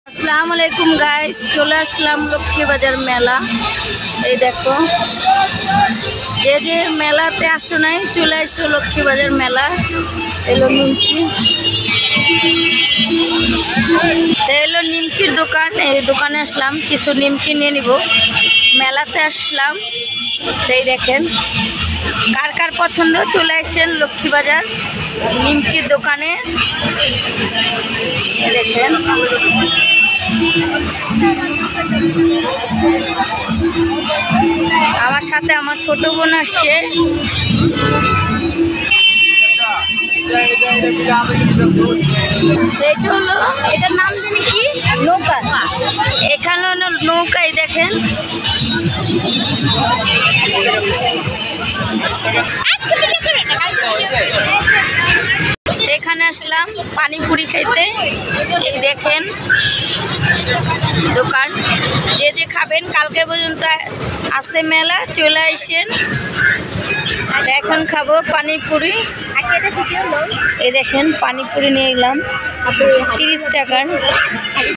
আসসালামু আলাইকুম গাইস, চলে আসলাম লক্ষ্মী বাজার মেলা। এই দেখো, যে যে মেলাতে আসো নাই চলে আসো লক্ষ্মী বাজার মেলা। এলো নিমকি, এলো নিমকির দোকান। এই দোকানে আসলাম, কিছু নিমকি নিয়ে নিব। মেলাতে আসলাম, সেই দেখেন কার কার পছন্দ চলে আসেন লক্ষ্মী বাজার নিমকির দোকানে। দেখেন আমার সাথে আমার ছোট বোন আসছে। এটা হলো, এটার নাম জানি কি, নৌকা। এখানে হলো নৌকাই, দেখেন এখানে আসলাম পানিপুরি খাইতে। এই দেখেন দোকান, যে যে খাবেন কালকে পর্যন্ত আছে মেলা, চলে আসেন। এখন খাবো পানিপুরি। এই দেখেন পানিপুরি নিয়ে এলাম 30 টাকার।